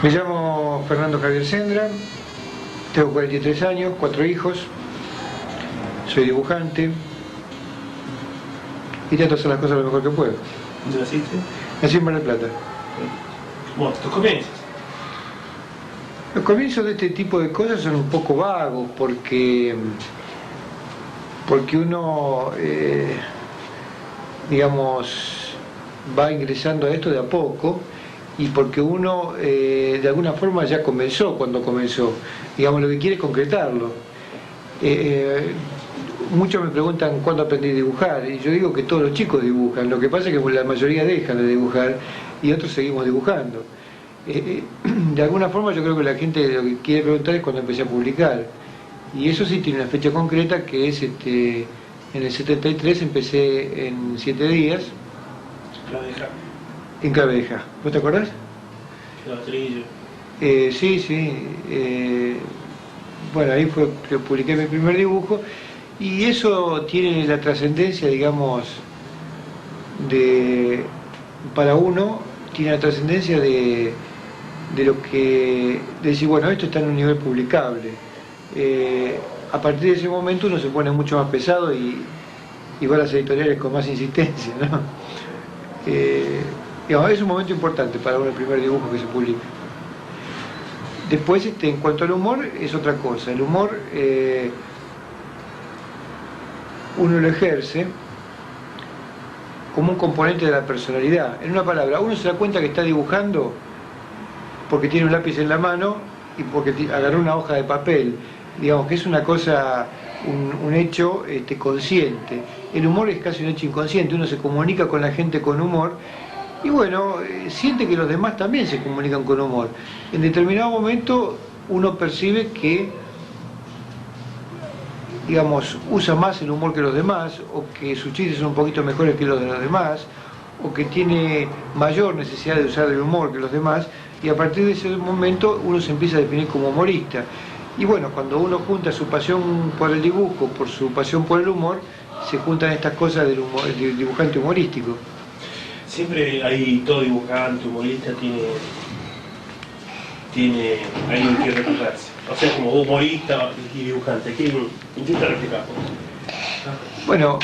Me llamo Fernando Javier Sendra, tengo 43 años, 4 hijos, soy dibujante y trato de hacer las cosas lo mejor que puedo. ¿Dónde naciste? Nací en Mar del Plata. Bueno, tus comienzos. Los comienzos de este tipo de cosas son un poco vagos porque uno, digamos, va ingresando a esto de a poco y porque uno de alguna forma ya comenzó cuando comenzó. Digamos, lo que quiere es concretarlo. Muchos me preguntan cuándo aprendí a dibujar y yo digo que todos los chicos dibujan. Lo que pasa es que la mayoría dejan de dibujar y otros seguimos dibujando. De alguna forma yo creo que la gente lo que quiere preguntar es cuándo empecé a publicar. Y eso sí tiene una fecha concreta que es en el 73 empecé en 7 días. Claveja. En Claveja. ¿Vos te acordás? Latrillo. Sí. Bueno, ahí fue que publiqué mi primer dibujo y eso tiene la trascendencia, digamos, para uno, tiene la trascendencia de lo que, de decir, bueno, esto está en un nivel publicable. A partir de ese momento uno se pone mucho más pesado y va a las editoriales con más insistencia, ¿no? Digamos, es un momento importante para uno el primer dibujo que se publica. Después, en cuanto al humor, es otra cosa. El humor uno lo ejerce como un componente de la personalidad. En una palabra, uno se da cuenta que está dibujando porque tiene un lápiz en la mano y porque agarró una hoja de papel. Digamos que es una cosa, un hecho consciente. El humor es casi un hecho inconsciente, uno se comunica con la gente con humor y bueno, siente que los demás también se comunican con humor. En determinado momento uno percibe que, digamos, usa más el humor que los demás, o que sus chistes son un poquito mejores que los de los demás, o que tiene mayor necesidad de usar el humor que los demás, y a partir de ese momento uno se empieza a definir como humorista. Y bueno, cuando uno junta su pasión por el dibujo, por su pasión por el humor, se juntan estas cosas del dibujante humorístico. Siempre hay, todo dibujante, humorista tiene alguien que recordarse. O sea, como humorista y dibujante, ¿en qué te reflejas? Bueno,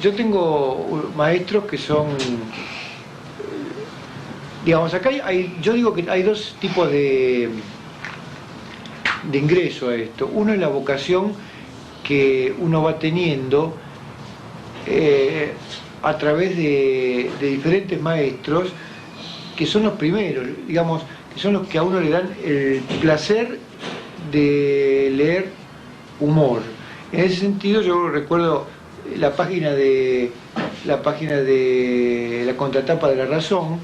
yo tengo maestros que son, digamos, acá yo digo que hay dos tipos de ingreso a esto. Uno es la vocación que uno va teniendo a través de diferentes maestros que son los primeros, digamos, que son los que a uno le dan el placer de leer humor. En ese sentido yo recuerdo la página de la contratapa de La Razón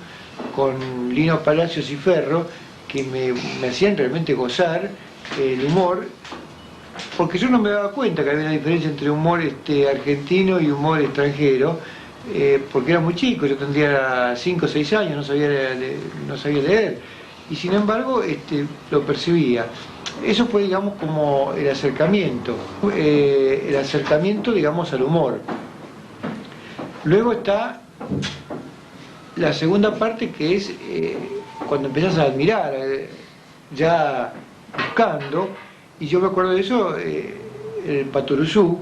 con Lino Palacios y Ferro, que me hacían realmente gozar el humor, porque yo no me daba cuenta que había una diferencia entre humor argentino y humor extranjero, porque era muy chico, yo tendría 5 o 6 años, no sabía leer, y sin embargo lo percibía. Eso fue, digamos, como el acercamiento, digamos, al humor. Luego está la segunda parte, que es cuando empezás a admirar, ya buscando, y yo me acuerdo de eso, el Patoruzú,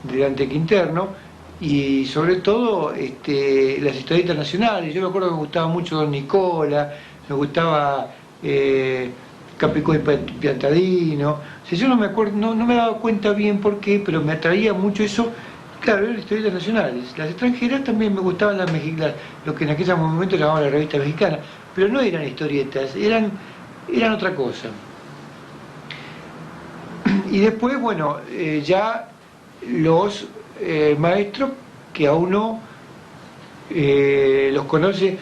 de Dante Quinterno, y sobre todo las historietas nacionales. Yo me acuerdo que me gustaba mucho Don Nicola, me gustaba Capicúa y Piantadino. O sea, yo no me acuerdo, no me daba cuenta bien por qué, pero me atraía mucho eso. Claro, eran historietas nacionales. Las extranjeras también me gustaban lo que en aquel momento llamaban la revista mexicana, pero no eran historietas, eran otra cosa. Y después, bueno, ya los maestros que a uno los conoce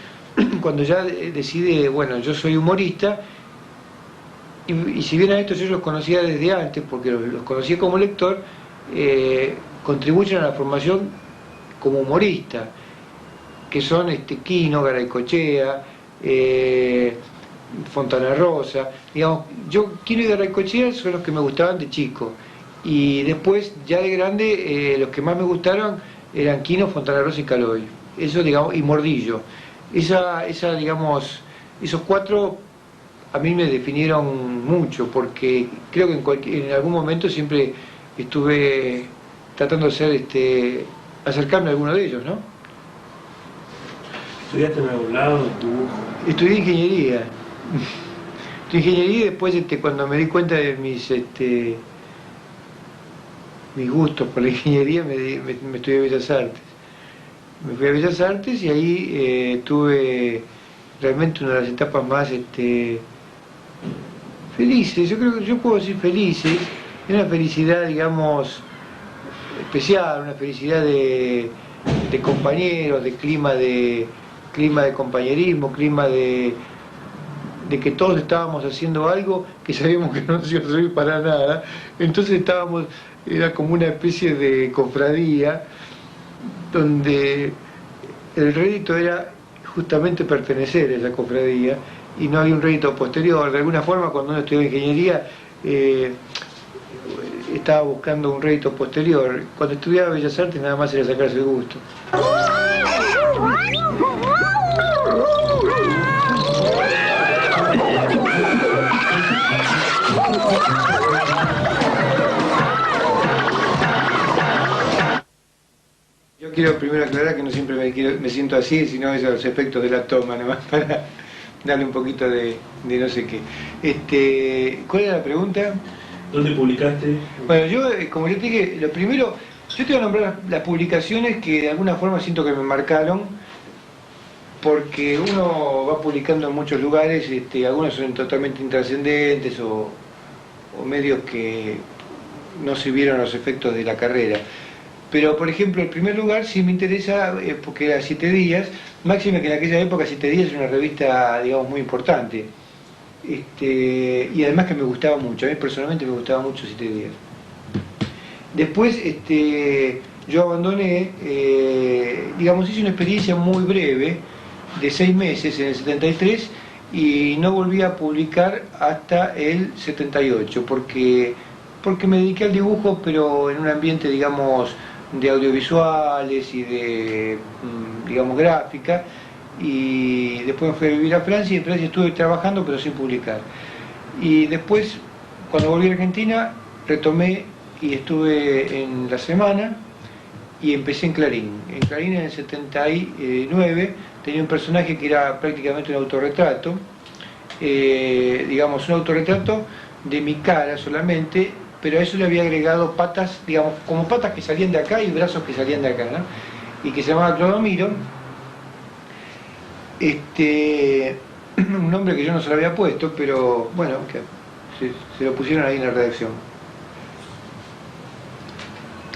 cuando ya decide, bueno, yo soy humorista, y si bien a estos yo los conocía desde antes, porque los conocía como lector, contribuyen a la formación como humorista, que son Quino, Garaycochea, Fontana Rosa. Digamos, Quino y Garaycochea son los que me gustaban de chico, y después ya de grande los que más me gustaron eran Quino, Fontana Rosa y Caloy, eso, digamos, y Mordillo. Esa digamos, esos 4 a mí me definieron mucho, porque creo que en algún momento siempre estuve tratando de ser, acercarme a alguno de ellos, ¿no? ¿Estudiaste en algún lado, dibujo? Estudié ingeniería. Estudié ingeniería y después cuando me di cuenta de mis gustos por la ingeniería me estudié Bellas Artes. Me fui a Bellas Artes y ahí tuve realmente una de las etapas más felices, yo creo que yo puedo decir felices, es una felicidad, digamos, especial, una felicidad de compañeros, de clima de compañerismo, clima de que todos estábamos haciendo algo que sabíamos que no nos iba a servir para nada, entonces era como una especie de cofradía donde el rédito era justamente pertenecer a esa cofradía y no había un rédito posterior. De alguna forma, cuando uno estudió ingeniería, estaba buscando un rédito posterior. Cuando estudiaba Bellas Artes, nada más era sacarse el gusto. Yo quiero primero aclarar que no siempre me siento así, sino es a los efectos de la toma, nomás para darle un poquito de no sé qué. ¿Cuál era la pregunta? ¿Dónde publicaste? Bueno, yo, como yo te dije, lo primero, yo te voy a nombrar las publicaciones que de alguna forma siento que me marcaron, porque uno va publicando en muchos lugares, algunos son totalmente intrascendentes o medios que no sirvieron a los efectos de la carrera. Pero, por ejemplo, el primer lugar sí me interesa, porque era 7 días, máxime que en aquella época 7 días era una revista, digamos, muy importante. Y además que me gustaba mucho, a mí personalmente me gustaba mucho 7 días. Después, yo abandoné, digamos, hice una experiencia muy breve, de 6 meses en el 73, y no volví a publicar hasta el 78, porque me dediqué al dibujo, pero en un ambiente, digamos, de audiovisuales y de, digamos, gráfica, y después me fui a vivir a Francia, y en Francia estuve trabajando pero sin publicar. Y después, cuando volví a Argentina, retomé y estuve en La Semana y empecé en Clarín. En Clarín en el 79 tenía un personaje que era prácticamente un autorretrato, digamos, un autorretrato de mi cara solamente, pero a eso le había agregado patas, digamos, como patas que salían de acá y brazos que salían de acá, ¿no? Y que se llamaba Clodomiro, un nombre que yo no se lo había puesto, pero bueno, que se lo pusieron ahí en la redacción.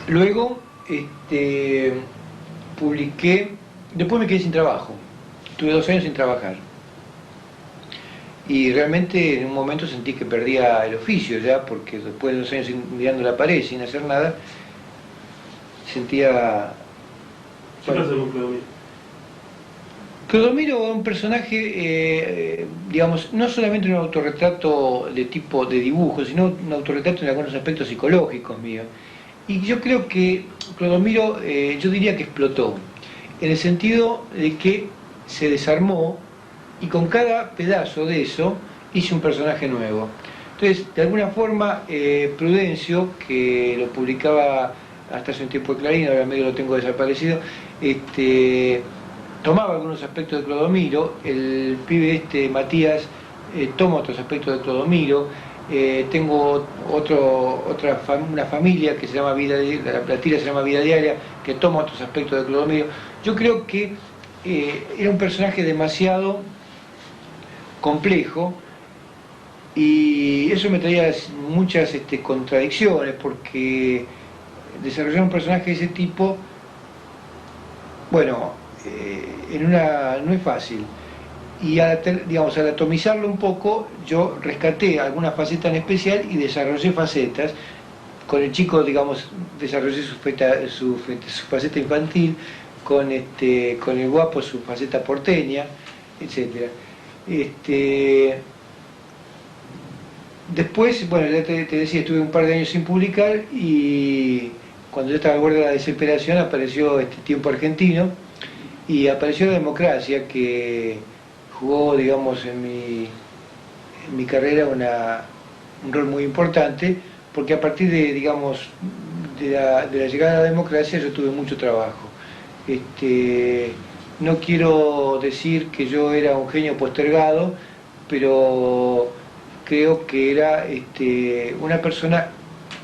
Luego, publiqué, después me quedé sin trabajo, tuve 2 años sin trabajar. Y realmente en un momento sentí que perdía el oficio ya, porque después de 2 años mirando la pared sin hacer nada, sentía... ¿Qué pasa con Clodomiro? Clodomiro es un personaje, digamos, no solamente un autorretrato de tipo de dibujo, sino un autorretrato en algunos aspectos psicológicos míos. Y yo creo que Clodomiro, yo diría que explotó, en el sentido de que se desarmó, y con cada pedazo de eso hice un personaje nuevo. Entonces, de alguna forma, Prudencio, que lo publicaba hasta hace un tiempo de Clarín, ahora medio lo tengo desaparecido, tomaba algunos aspectos de Clodomiro, el pibe Matías toma otros aspectos de Clodomiro, tengo una familia que se llama la tira se llama Vida Diaria, que toma otros aspectos de Clodomiro. Yo creo que era un personaje demasiado complejo y eso me traía muchas contradicciones, porque desarrollar un personaje de ese tipo, bueno, no es fácil, y digamos, al atomizarlo un poco yo rescaté alguna faceta en especial y desarrollé facetas. Con el chico, digamos, desarrollé su faceta infantil, con el guapo su faceta porteña, etcétera. Después, bueno, ya te decía, estuve un par de años sin publicar, y cuando yo estaba al borde de la desesperación apareció Tiempo Argentino y apareció La Democracia, que jugó, digamos, en mi carrera un rol muy importante, porque a partir de, digamos, de la llegada a la democracia yo tuve mucho trabajo. No quiero decir que yo era un genio postergado, pero creo que era una persona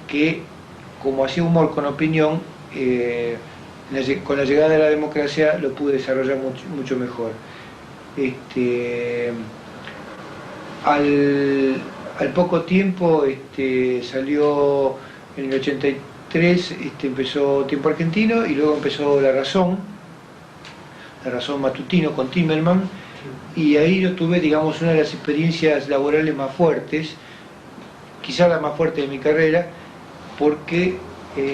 que, como hacía humor con opinión, con la llegada de la democracia lo pude desarrollar mucho mejor. Al poco tiempo salió en el 83, empezó Tiempo Argentino y luego empezó La Razón matutino con Timelman, y ahí yo tuve, digamos, una de las experiencias laborales más fuertes, quizá la más fuerte de mi carrera, porque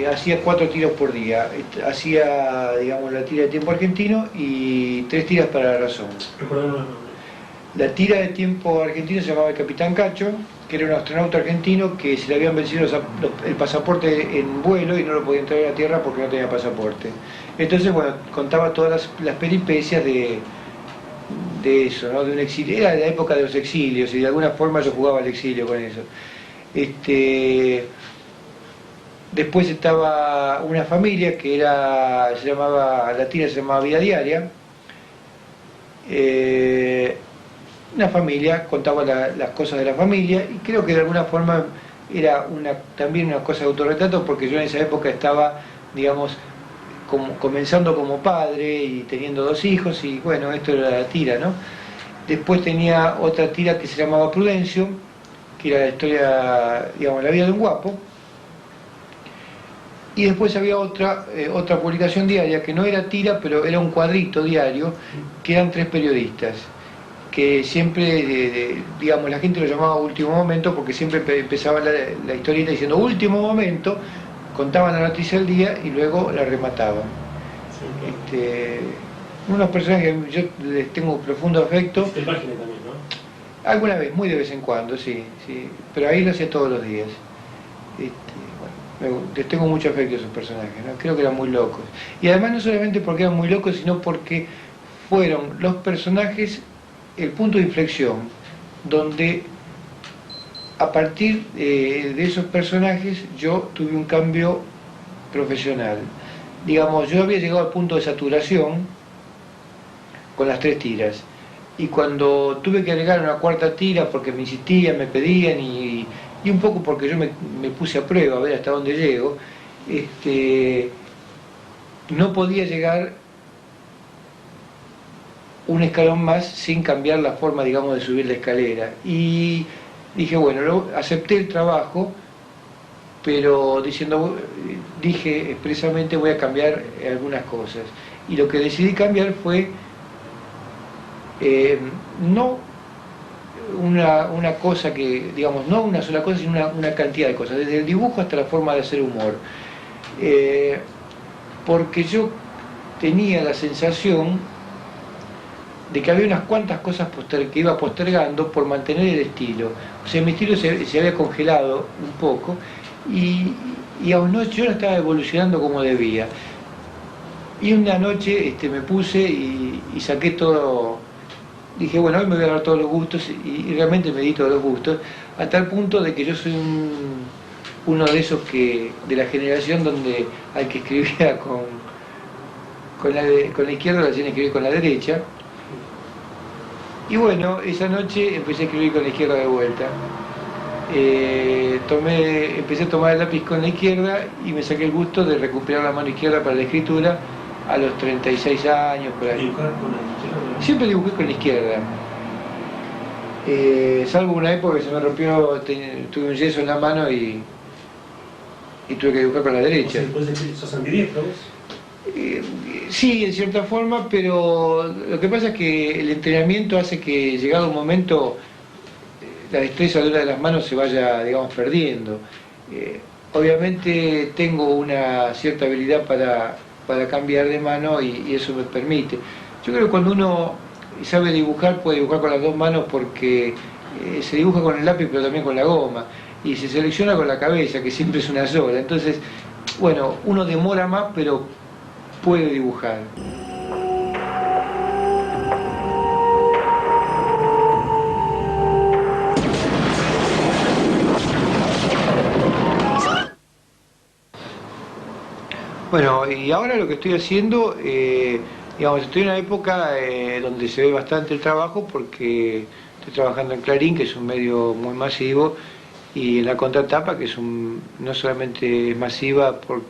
hacía 4 tiros por día. Hacía, digamos, la tira de Tiempo Argentino y 3 tiras para La Razón. La tira de Tiempo Argentino se llamaba El Capitán Cacho, que era un astronauta argentino que se le habían vencido el pasaporte en vuelo y no lo podía traer a tierra porque no tenía pasaporte. Entonces, bueno, contaba todas las peripecias de eso, ¿no? De un exilio. Era de la época de los exilios y de alguna forma yo jugaba al exilio con eso. Después estaba una familia que la tira se llamaba Vida Diaria. Una familia, contaba las cosas de la familia, y creo que de alguna forma era también una cosa de autorretrato, porque yo en esa época estaba, digamos, comenzando como padre y teniendo 2 hijos, y bueno, esto era la tira, ¿no? Después tenía otra tira que se llamaba Prudencio, que era la historia, digamos, la vida de un guapo. Y después había otra publicación diaria que no era tira, pero era un cuadrito diario, que eran 3 periodistas, que siempre, digamos, la gente lo llamaba Último Momento, porque siempre empezaba la historieta diciendo Último Momento, contaban la noticia del día y luego la remataban. Sí. Unos personajes que yo les tengo profundo afecto. En página también, ¿no? Alguna vez, muy de vez en cuando, sí, pero ahí lo hacía todos los días. Bueno, les tengo mucho afecto a esos personajes, ¿no? Creo que eran muy locos. Y además no solamente porque eran muy locos, sino porque fueron los personajes el punto de inflexión, donde a partir de esos personajes yo tuve un cambio profesional. Digamos, yo había llegado al punto de saturación con las 3 tiras, y cuando tuve que agregar una 4ª tira porque me insistían, me pedían, y un poco porque yo me puse a prueba a ver hasta dónde llego, no podía llegar un escalón más sin cambiar la forma, digamos, de subir la escalera. Y dije, bueno, acepté el trabajo, pero dije expresamente voy a cambiar algunas cosas. Y lo que decidí cambiar fue no una cosa que, digamos, no una sola cosa, sino una cantidad de cosas, desde el dibujo hasta la forma de hacer humor. Porque yo tenía la sensación de que había unas cuantas cosas que iba postergando por mantener el estilo. O sea, mi estilo se había congelado un poco y aún no, yo no estaba evolucionando como debía. Y una noche me puse y saqué todo. Dije, bueno, hoy me voy a dar todos los gustos, y realmente me di todos los gustos, a tal punto de que yo soy uno de esos de la generación donde al que escribía con la izquierda lo hacían escribir con la derecha. Y bueno, esa noche empecé a escribir con la izquierda de vuelta. Empecé a tomar el lápiz con la izquierda y me saqué el gusto de recuperar la mano izquierda para la escritura a los 36 años, por ahí. ¿Dibujar con la izquierda? Siempre dibujé con la izquierda. Salvo una época que se me rompió, tuve un yeso en la mano y tuve que dibujar con la derecha. ¿Sos ambidiestro vos? Sí, en cierta forma, pero lo que pasa es que el entrenamiento hace que, llegado un momento, la destreza de una de las manos se vaya, digamos, perdiendo. Obviamente tengo una cierta habilidad para cambiar de mano y eso me permite. Yo creo que cuando uno sabe dibujar, puede dibujar con las 2 manos, porque se dibuja con el lápiz pero también con la goma, y se selecciona con la cabeza, que siempre es una sola. Entonces, bueno, uno demora más, pero puede dibujar. Bueno, y ahora lo que estoy haciendo, digamos, estoy en una época donde se ve bastante el trabajo porque estoy trabajando en Clarín, que es un medio muy masivo, y en la contratapa, que es no solamente es masiva por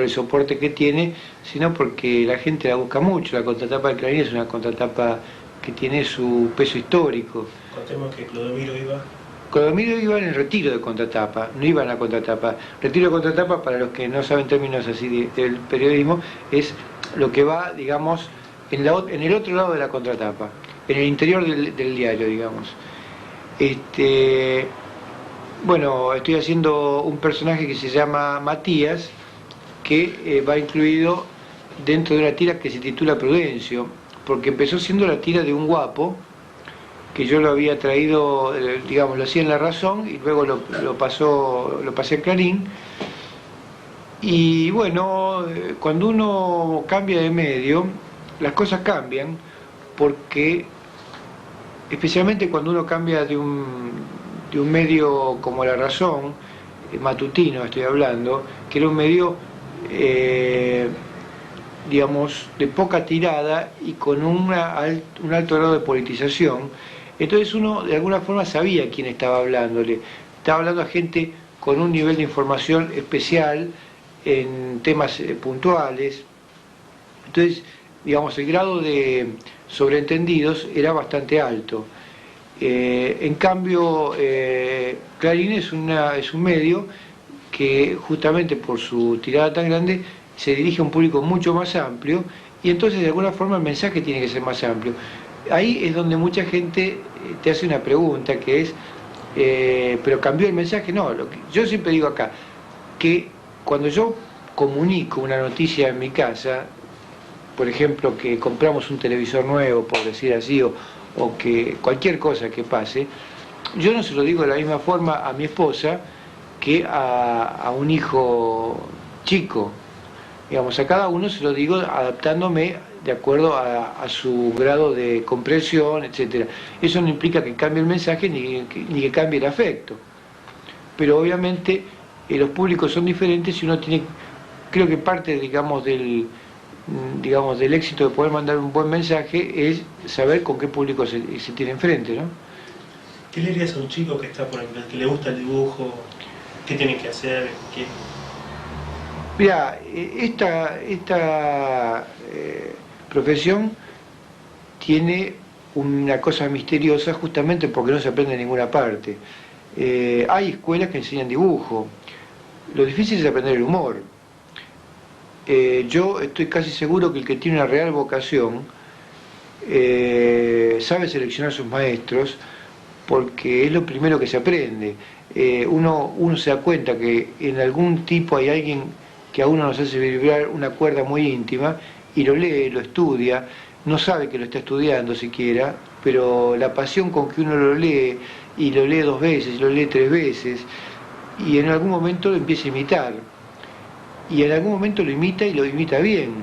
el soporte que tiene, sino porque la gente la busca mucho. La contratapa de Clarín es una contratapa que tiene su peso histórico. Contemos que Clodomiro iba... Clodomiro iba en el retiro de contratapa, no iba en la contratapa. Retiro de contratapa, para los que no saben términos así del periodismo, es lo que va, digamos, en el otro lado de la contratapa, en el interior del diario, digamos. Bueno, estoy haciendo un personaje que se llama Matías, que va incluido dentro de una tira que se titula Prudencio, porque empezó siendo la tira de un guapo, que yo lo había traído, digamos, lo hacía en La Razón y luego lo pasé a Clarín. Y bueno, cuando uno cambia de medio, las cosas cambian, porque especialmente cuando uno cambia de un medio como La Razón, matutino estoy hablando, que era un medio, digamos, de poca tirada y con un alto grado de politización. Entonces uno de alguna forma sabía quién estaba hablándole. Estaba hablando a gente con un nivel de información especial en temas puntuales. Entonces, digamos, el grado de sobreentendidos era bastante alto. En cambio, Clarín es un medio que justamente por su tirada tan grande se dirige a un público mucho más amplio, y entonces de alguna forma el mensaje tiene que ser más amplio. Ahí es donde mucha gente te hace una pregunta que es, ¿pero cambió el mensaje? No, yo siempre digo acá, que cuando yo comunico una noticia en mi casa, por ejemplo, que compramos un televisor nuevo, por decir así, o que cualquier cosa que pase, yo no se lo digo de la misma forma a mi esposa que a un hijo chico. Digamos, a cada uno se lo digo adaptándome de acuerdo a su grado de comprensión, etc. Eso no implica que cambie el mensaje ni que cambie el afecto. Pero obviamente los públicos son diferentes y uno tiene, creo que parte, digamos, del éxito de poder mandar un buen mensaje es saber con qué público se tiene enfrente, ¿no? ¿Qué le dirías a un chico que está por aquí, que le gusta el dibujo? ¿Qué tiene que hacer? Mira, esta profesión tiene una cosa misteriosa justamente porque no se aprende en ninguna parte. Hay escuelas que enseñan dibujo. Lo difícil es aprender el humor. Yo estoy casi seguro que el que tiene una real vocación sabe seleccionar sus maestros, porque es lo primero que se aprende. Uno se da cuenta que en algún tipo hay alguien que a uno nos hace vibrar una cuerda muy íntima, y lo lee, lo estudia, no sabe que lo está estudiando siquiera, pero la pasión con que uno lo lee, y lo lee 2 veces, y lo lee 3 veces, y en algún momento lo empieza a imitar, y en algún momento lo imita y lo imita bien,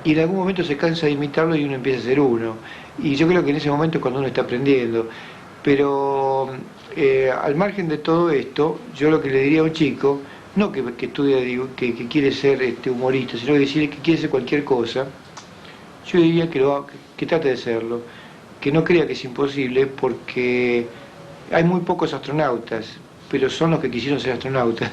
y en algún momento se cansa de imitarlo y uno empieza a ser uno, y yo creo que en ese momento es cuando uno está aprendiendo. Pero al margen de todo esto, yo lo que le diría a un chico, no que estudia, que quiere ser humorista, sino que decirle que quiere ser cualquier cosa, yo diría que trate de serlo, que no crea que es imposible, porque hay muy pocos astronautas, pero son los que quisieron ser astronautas.